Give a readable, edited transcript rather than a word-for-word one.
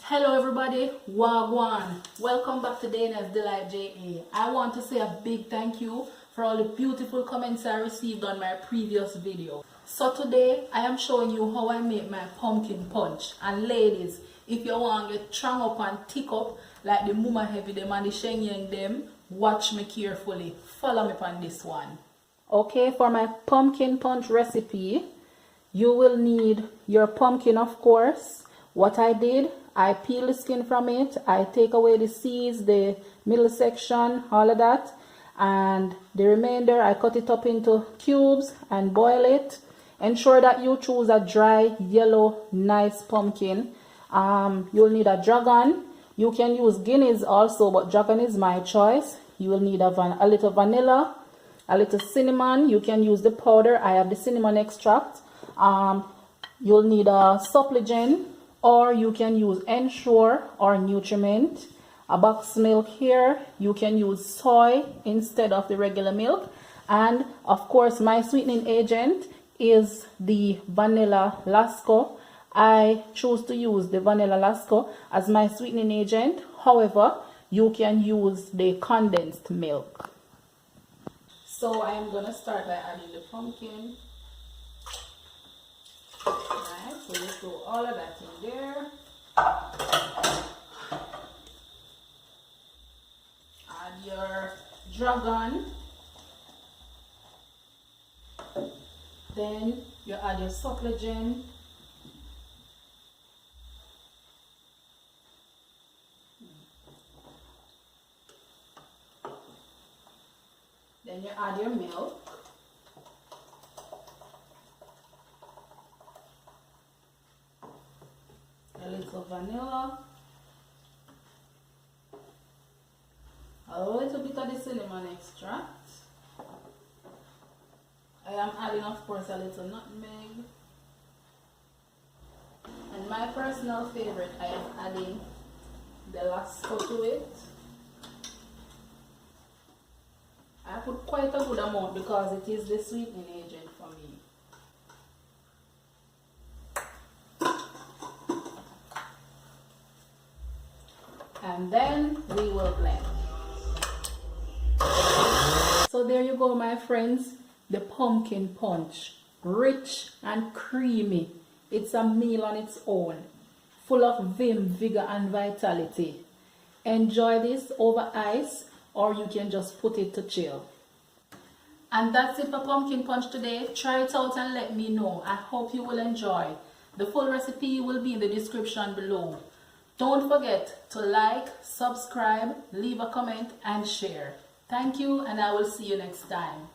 Hello everybody, Wagwan. Welcome back to Dana's Delight JA. I want to say a big thank you for all the beautiful comments I received on my previous video. So today I am showing you how I make my pumpkin punch. And ladies, if you want to get strong up and thick up like the Muma Heavy them and the Shenyang them, watch me carefully. Follow me on this one. Okay, for my pumpkin punch recipe, you will need your pumpkin, of course. What I did, I peel the skin from it, I take away the seeds, the middle section, all of that, and the remainder I cut it up into cubes and boil it. Ensure that you choose a dry, yellow, nice pumpkin. You'll need a dragon. You can use Guinness also, but dragon is my choice. You will need a little vanilla, a little cinnamon. You can use the powder. I have the cinnamon extract. You'll need a SUPLIGEN, or you can use Ensure or Nutriment. A box milk here. You can use soy instead of the regular milk. And of course, my sweetening agent is the vanilla LASCO. I choose to use the vanilla LASCO as my sweetening agent. However, you can use the condensed milk. So I'm gonna start by adding the pumpkin. Alright, so you throw all of that in there. Add your dragon. Then you add your SUPLIGEN. Then you add your milk. A little vanilla, a little bit of the cinnamon extract. I am adding, of course, a little nutmeg, and my personal favorite, I am adding the LASCO to it. I put quite a good amount because it is the sweetening agent for me. And then we will blend. So there you go, my friends, the pumpkin punch, rich and creamy. It's a meal on its own, full of vim, vigor and vitality. Enjoy this over ice, or you can just put it to chill. And that's it for pumpkin punch today. Try it out and let me know. I hope you will enjoy. The full recipe will be in the description below. Don't forget to like, subscribe, leave a comment and share. Thank you, and I will see you next time.